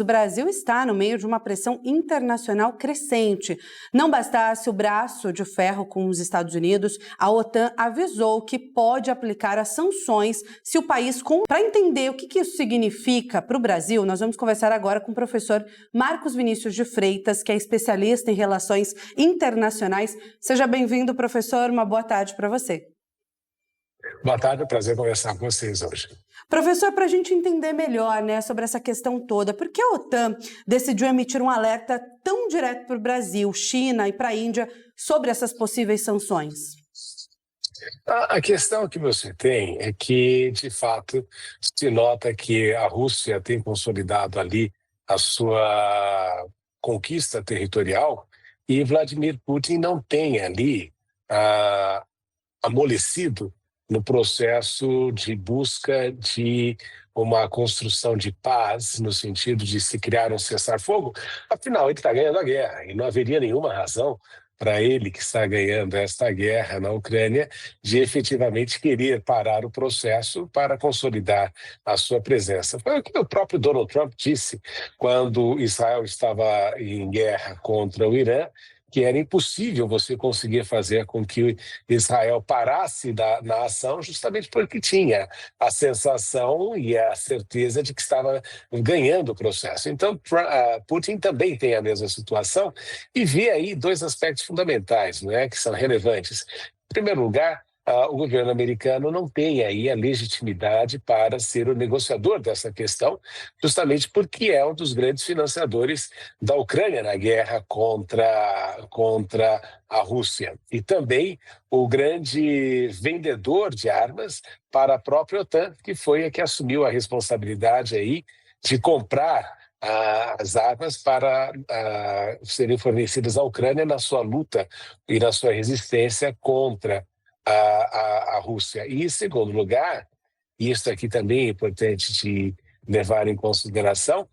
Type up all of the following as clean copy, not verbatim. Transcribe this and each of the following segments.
O Brasil está no meio de uma pressão internacional crescente. Não bastasse o braço de ferro com os Estados Unidos, a OTAN avisou que pode aplicar as sanções se o país... Para entender o que isso significa para o Brasil, nós vamos conversar agora com o professor Marcos Vinícius de Freitas, que é especialista em relações internacionais. Seja bem-vindo, professor. Uma boa tarde para você. Boa tarde, é um prazer conversar com vocês hoje. Professor, para a gente entender melhor, sobre essa questão toda, por que a OTAN decidiu emitir um alerta tão direto para o Brasil, China e para a Índia sobre essas possíveis sanções? A questão que você tem é que, de fato, se nota que a Rússia tem consolidado ali a sua conquista territorial e Vladimir Putin não tem ali amolecido no processo de busca de uma construção de paz, no sentido de se criar um cessar-fogo. Afinal, ele está ganhando a guerra e não haveria nenhuma razão para ele, que está ganhando esta guerra na Ucrânia, de efetivamente querer parar o processo para consolidar a sua presença. Foi o que o próprio Donald Trump disse quando Israel estava em guerra contra o Irã, que era impossível você conseguir fazer com que Israel parasse na ação, justamente porque tinha a sensação e a certeza de que estava ganhando o processo. Então, Putin também tem a mesma situação e vê aí dois aspectos fundamentais, que são relevantes. Em primeiro lugar, o governo americano não tem aí a legitimidade para ser o negociador dessa questão, justamente porque é um dos grandes financiadores da Ucrânia na guerra contra a Rússia. E também o grande vendedor de armas para a própria OTAN, que foi a que assumiu a responsabilidade aí de comprar as armas para serem fornecidas à Ucrânia na sua luta e na sua resistência contra a Rússia. E, em segundo lugar, e isso aqui também é importante de levar em consideração,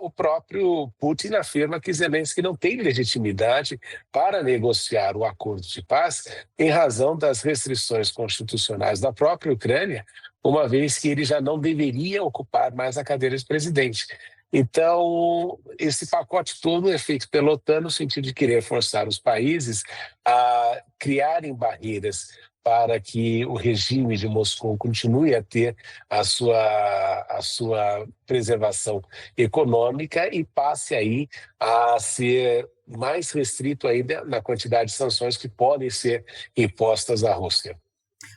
o próprio Putin afirma que Zelensky não tem legitimidade para negociar o acordo de paz em razão das restrições constitucionais da própria Ucrânia, uma vez que ele já não deveria ocupar mais a cadeira de presidente. Então, esse pacote todo é feito pela OTAN no sentido de querer forçar os países a criarem barreiras para que o regime de Moscou continue a ter a sua preservação econômica e passe aí a ser mais restrito ainda na quantidade de sanções que podem ser impostas à Rússia.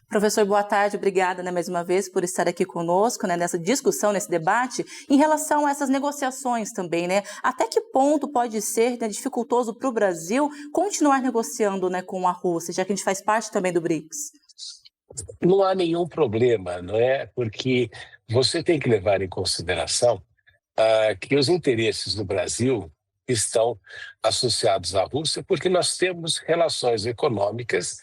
Professor, boa tarde, obrigada mais uma vez por estar aqui conosco nessa discussão, nesse debate, em relação a essas negociações também, Até que ponto pode ser dificultoso para o Brasil continuar negociando com a Rússia, já que a gente faz parte também do BRICS? Não há nenhum problema, Porque você tem que levar em consideração que os interesses do Brasil estão associados à Rússia, porque nós temos relações econômicas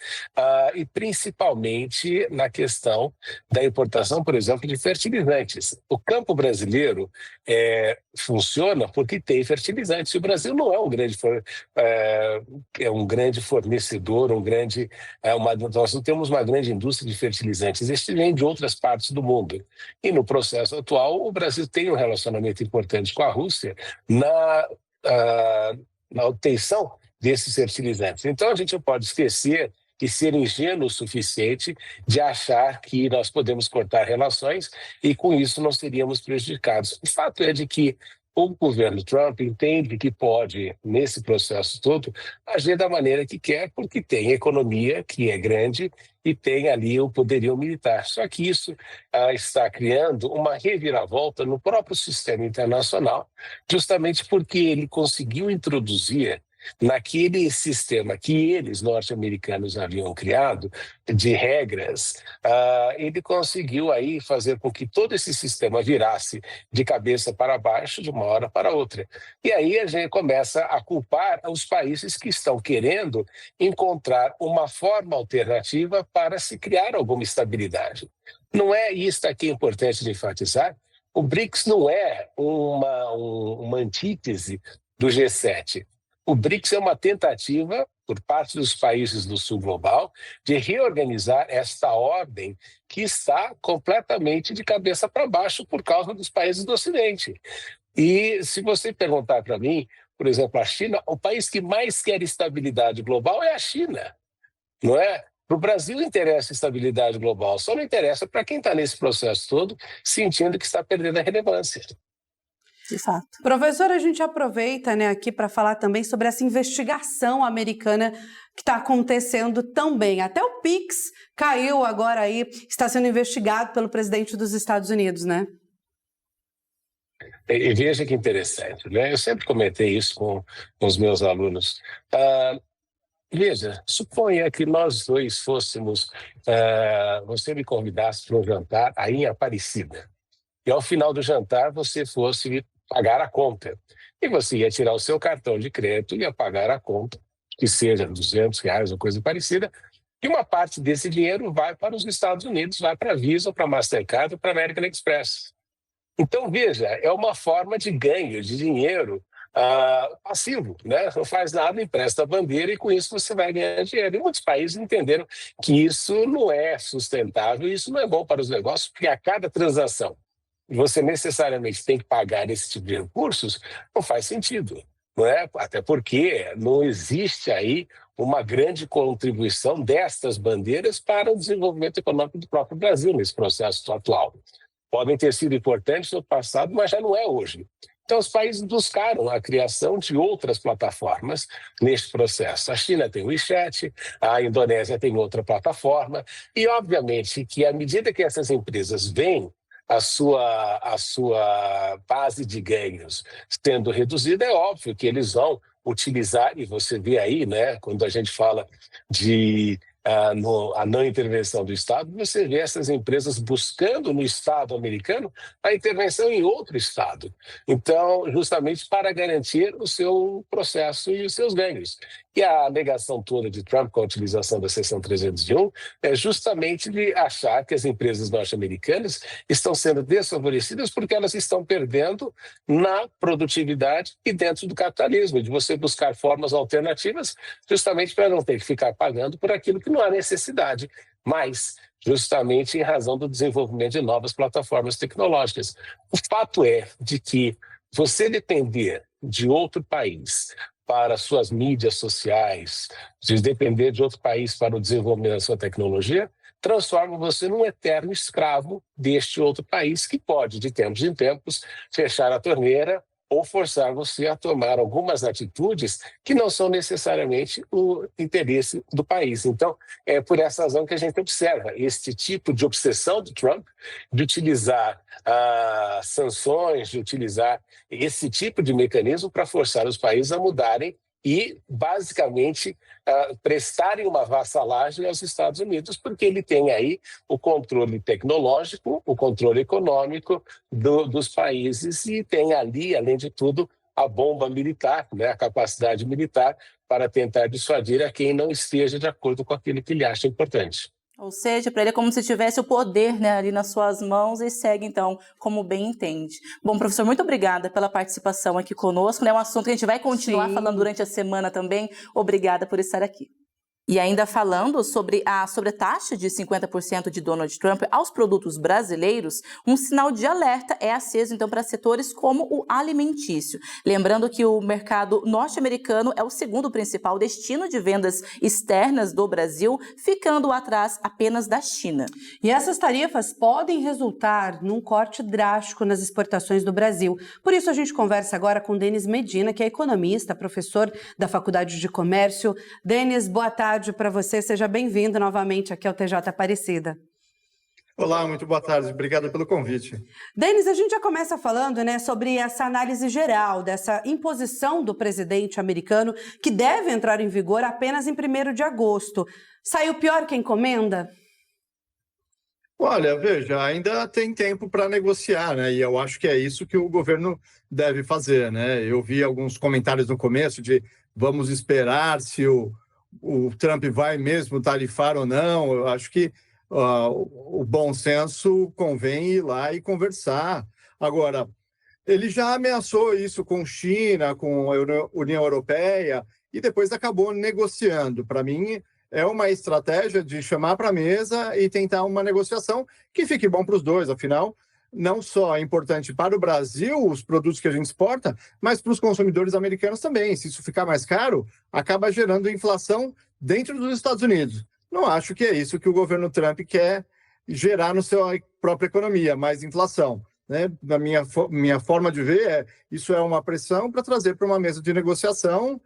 e principalmente na questão da importação, por exemplo, de fertilizantes. O campo brasileiro funciona porque tem fertilizantes. E o Brasil não é um grande fornecedor, nós não temos uma grande indústria de fertilizantes. Este vem de outras partes do mundo. E no processo atual, o Brasil tem um relacionamento importante com a Rússia na obtenção desses fertilizantes. Então, a gente não pode esquecer e ser ingênuo o suficiente de achar que nós podemos cortar relações e, com isso, nós seríamos prejudicados. O fato é de que o governo Trump entende que pode, nesse processo todo, agir da maneira que quer, porque tem economia que é grande e tem ali o poderio militar. Só que isso está criando uma reviravolta no próprio sistema internacional, justamente porque ele conseguiu introduzir naquele sistema que eles, norte-americanos, haviam criado, de regras, ele conseguiu aí fazer com que todo esse sistema virasse de cabeça para baixo de uma hora para outra. E aí a gente começa a culpar os países que estão querendo encontrar uma forma alternativa para se criar alguma estabilidade. Não é isso aqui importante de enfatizar? O BRICS não é uma antítese do G7. O BRICS é uma tentativa, por parte dos países do sul global, de reorganizar esta ordem que está completamente de cabeça para baixo por causa dos países do Ocidente. E se você perguntar para mim, por exemplo, a China, o país que mais quer estabilidade global é a China, não é? Para o Brasil interessa estabilidade global, só não interessa para quem está nesse processo todo, sentindo que está perdendo a relevância. De fato. Professor, a gente aproveita, né, aqui para falar também sobre essa investigação americana que está acontecendo também. Até o Pix caiu agora aí, está sendo investigado pelo presidente dos Estados Unidos, né? E veja que interessante, né? Eu sempre comentei isso com os meus alunos. Veja, suponha que nós dois fôssemos, você me convidasse para um jantar aí em Aparecida, e ao final do jantar você fosse pagar a conta. E você ia tirar o seu cartão de crédito e ia pagar a conta, que seja R$ 200 ou coisa parecida, e uma parte desse dinheiro vai para os Estados Unidos, vai para a Visa, para a Mastercard ou para a American Express. Então, veja, é uma forma de ganho de dinheiro passivo, né? Não faz nada, empresta a bandeira e com isso você vai ganhar dinheiro. E muitos países entenderam que isso não é sustentável, isso não é bom para os negócios, porque a cada transação você necessariamente tem que pagar esse tipo de recursos, não faz sentido, não é? Até porque não existe aí uma grande contribuição destas bandeiras para o desenvolvimento econômico do próprio Brasil nesse processo atual. Podem ter sido importantes no passado, mas já não é hoje. Então, os países buscaram a criação de outras plataformas neste processo. A China tem o WeChat, a Indonésia tem outra plataforma, e, obviamente, que à medida que essas empresas veem a sua base de ganhos sendo reduzida, é óbvio que eles vão utilizar, e você vê aí, né, quando a gente fala de a não intervenção do Estado, você vê essas empresas buscando no Estado americano a intervenção em outro Estado. Então, justamente para garantir o seu processo e os seus ganhos. E a alegação toda de Trump com a utilização da seção 301 é justamente de achar que as empresas norte-americanas estão sendo desfavorecidas porque elas estão perdendo na produtividade e dentro do capitalismo, de você buscar formas alternativas justamente para não ter que ficar pagando por aquilo que não há necessidade, mas justamente em razão do desenvolvimento de novas plataformas tecnológicas. O fato é de que você depender de outro país para suas mídias sociais, de depender de outro país para o desenvolvimento da sua tecnologia, transforma você num eterno escravo deste outro país que pode, de tempos em tempos, fechar a torneira ou forçar você a tomar algumas atitudes que não são necessariamente o interesse do país. Então, é por essa razão que a gente observa este tipo de obsessão de Trump de utilizar sanções, de utilizar esse tipo de mecanismo para forçar os países a mudarem e, basicamente, prestarem uma vassalagem aos Estados Unidos, porque ele tem aí o controle tecnológico, o controle econômico dos países e tem ali, além de tudo, a bomba militar, né, a capacidade militar para tentar dissuadir a quem não esteja de acordo com aquilo que ele acha importante. Ou seja, para ele é como se tivesse o poder, né, ali nas suas mãos e segue, então, como bem entende. Bom, professor, muito obrigada pela participação aqui conosco. É um assunto que a gente vai continuar falando durante a semana também. Obrigada por estar aqui. E ainda falando sobre a sobretaxa de 50% de Donald Trump aos produtos brasileiros, um sinal de alerta é aceso então para setores como o alimentício. Lembrando que o mercado norte-americano é o segundo principal destino de vendas externas do Brasil, ficando atrás apenas da China. E essas tarifas podem resultar num corte drástico nas exportações do Brasil. Por isso a gente conversa agora com Denis Medina, que é economista, professor da Faculdade de Comércio. Denis, boa tarde para você, seja bem-vindo novamente aqui ao TJ Aparecida. Olá, muito boa tarde, obrigado pelo convite. Denis, a gente já começa falando, né, sobre essa análise geral dessa imposição do presidente americano que deve entrar em vigor apenas em 1º de agosto. Saiu pior que a encomenda? Olha, veja, ainda tem tempo para negociar, né? E eu acho que é isso que o governo deve fazer, né? Eu vi alguns comentários no começo de vamos esperar se o Trump vai mesmo tarifar ou não. Eu acho que o bom senso convém ir lá e conversar. Agora, ele já ameaçou isso com China, com a União Europeia, e depois acabou negociando. Para mim, é uma estratégia de chamar para a mesa e tentar uma negociação que fique bom para os dois. Afinal, não só é importante para o Brasil, os produtos que a gente exporta, mas para os consumidores americanos também. Se isso ficar mais caro, acaba gerando inflação dentro dos Estados Unidos. Não acho que é isso que o governo Trump quer gerar na sua própria economia, mais inflação. Né? Na minha forma de ver, isso é uma pressão para trazer para uma mesa de negociação.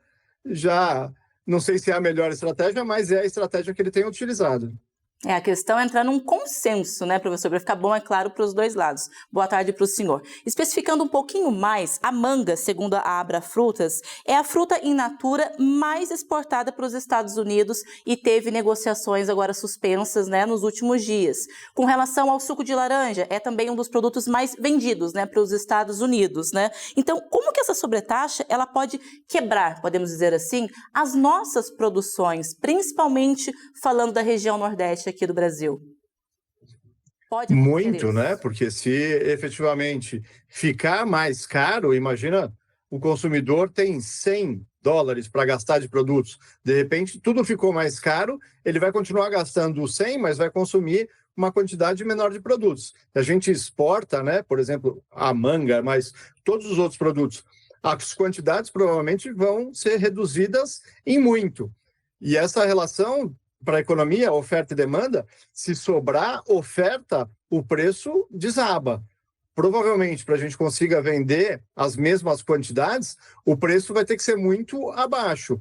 Já não sei se é a melhor estratégia, mas é a estratégia que ele tem utilizado. A questão é entrar num consenso, né, professor, para ficar bom, é claro, para os dois lados. Boa tarde para o senhor. Especificando um pouquinho mais, a manga, segundo a Abra Frutas, é a fruta in natura mais exportada para os Estados Unidos e teve negociações agora suspensas, né, nos últimos dias. Com relação ao suco de laranja, é também um dos produtos mais vendidos, né, para os Estados Unidos, né? Então, como que essa sobretaxa, ela pode quebrar, podemos dizer assim, as nossas produções, principalmente falando da região Nordeste aqui do Brasil? Pode muito, né? Porque se efetivamente ficar mais caro, imagina, o consumidor tem $100 para gastar de produtos. De repente, tudo ficou mais caro, ele vai continuar gastando os 100, mas vai consumir uma quantidade menor de produtos. A gente exporta, né? Por exemplo, a manga, mas todos os outros produtos, as quantidades provavelmente vão ser reduzidas em muito. E essa relação para a economia, oferta e demanda, se sobrar oferta, o preço desaba. Provavelmente, para a gente consiga vender as mesmas quantidades, o preço vai ter que ser muito abaixo.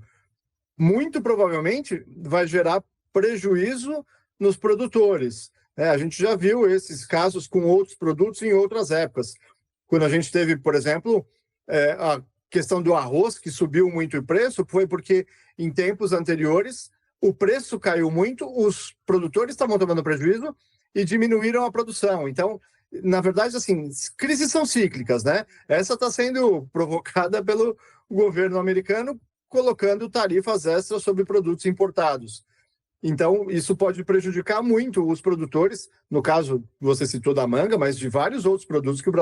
Muito provavelmente vai gerar prejuízo nos produtores. A gente já viu esses casos com outros produtos em outras épocas. Quando a gente teve, por exemplo, a questão do arroz, que subiu muito o preço, foi porque em tempos anteriores o preço caiu muito, os produtores estavam tomando prejuízo e diminuíram a produção. Então, na verdade, assim, crises são cíclicas, né? Essa está sendo provocada pelo governo americano colocando tarifas extras sobre produtos importados. Então, isso pode prejudicar muito os produtores, no caso, você citou da manga, mas de vários outros produtos que o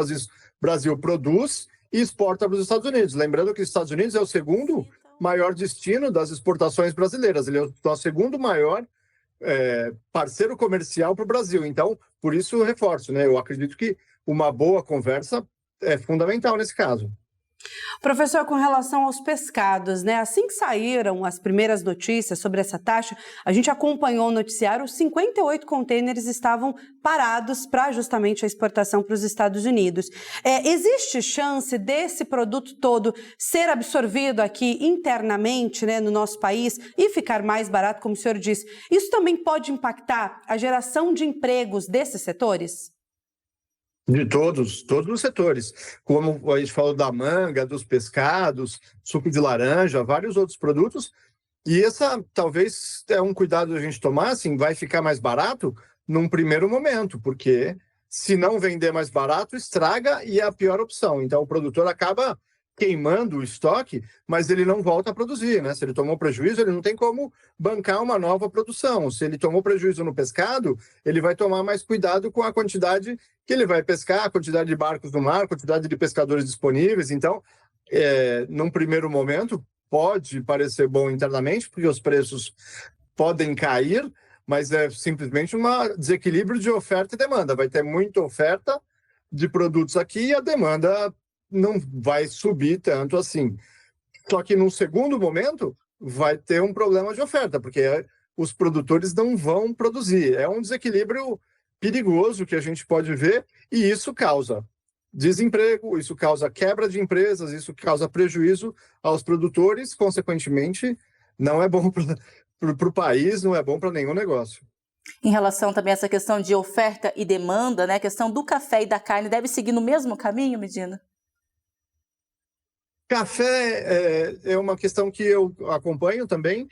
Brasil produz e exporta para os Estados Unidos. Lembrando que os Estados Unidos é o segundo maior destino das exportações brasileiras. Ele é o segundo maior parceiro comercial para o Brasil. Então, por isso eu reforço, né? Eu acredito que uma boa conversa é fundamental nesse caso. Professor, com relação aos pescados, né? Assim que saíram as primeiras notícias sobre essa taxa, a gente acompanhou o noticiário, 58 contêineres estavam parados para justamente a exportação para os Estados Unidos. Existe chance desse produto todo ser absorvido aqui internamente, né, no nosso país e ficar mais barato, como o senhor disse? Isso também pode impactar a geração de empregos desses setores? De todos os setores, como a gente falou da manga, dos pescados, suco de laranja, vários outros produtos, e essa talvez é um cuidado a gente tomar, assim, vai ficar mais barato num primeiro momento, porque se não vender mais barato, estraga e é a pior opção. Então o produtor acaba queimando o estoque, mas ele não volta a produzir, né? Se ele tomou prejuízo, ele não tem como bancar uma nova produção. Se ele tomou prejuízo no pescado, ele vai tomar mais cuidado com a quantidade que ele vai pescar, a quantidade de barcos no mar, a quantidade de pescadores disponíveis. Então, num primeiro momento, pode parecer bom internamente, porque os preços podem cair, mas é simplesmente um desequilíbrio de oferta e demanda. Vai ter muita oferta de produtos aqui e a demanda não vai subir tanto assim. Só que num segundo momento vai ter um problema de oferta, porque os produtores não vão produzir. É um desequilíbrio perigoso que a gente pode ver e isso causa desemprego, isso causa quebra de empresas, isso causa prejuízo aos produtores, consequentemente não é bom para o país, não é bom para nenhum negócio. Em relação também a essa questão de oferta e demanda, né, a questão do café e da carne deve seguir no mesmo caminho, Medina? Café é uma questão que eu acompanho também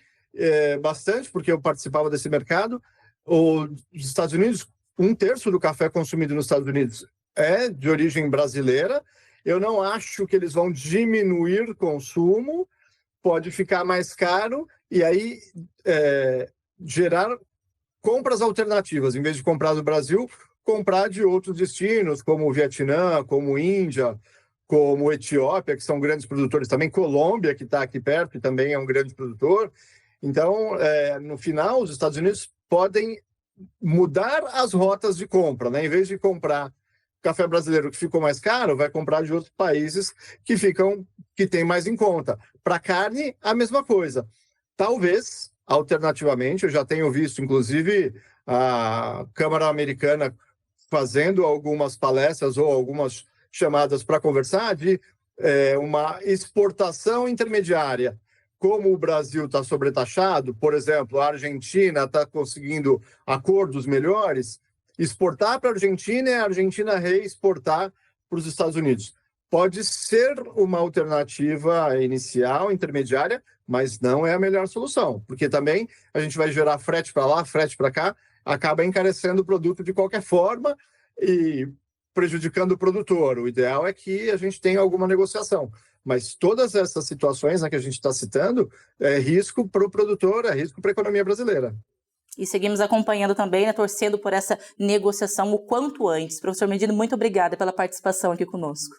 bastante, porque eu participava desse mercado. Os Estados Unidos, 1/3 do café consumido nos Estados Unidos é de origem brasileira. Eu não acho que eles vão diminuir o consumo, pode ficar mais caro e aí gerar compras alternativas. Em vez de comprar do Brasil, comprar de outros destinos, como o Vietnã, como Índia, como Etiópia, que são grandes produtores também, Colômbia, que está aqui perto, e também é um grande produtor. Então, no final, os Estados Unidos podem mudar as rotas de compra, né? Em vez de comprar café brasileiro que ficou mais caro vai comprar de outros países que tem mais em conta. Para carne, a mesma coisa. Talvez, alternativamente, eu já tenho visto, inclusive, a Câmara Americana fazendo algumas palestras ou algumas chamadas para conversar de uma exportação intermediária. Como o Brasil está sobretaxado, por exemplo, a Argentina está conseguindo acordos melhores, exportar para a Argentina e a Argentina reexportar para os Estados Unidos. Pode ser uma alternativa inicial, intermediária, mas não é a melhor solução, porque também a gente vai gerar frete para lá, frete para cá, acaba encarecendo o produto de qualquer forma e prejudicando o produtor. O ideal é que a gente tenha alguma negociação. Mas todas essas situações que a gente está citando é risco para o produtor, é risco para a economia brasileira. E seguimos acompanhando também, né, torcendo por essa negociação o quanto antes. Professor Medina, muito obrigada pela participação aqui conosco.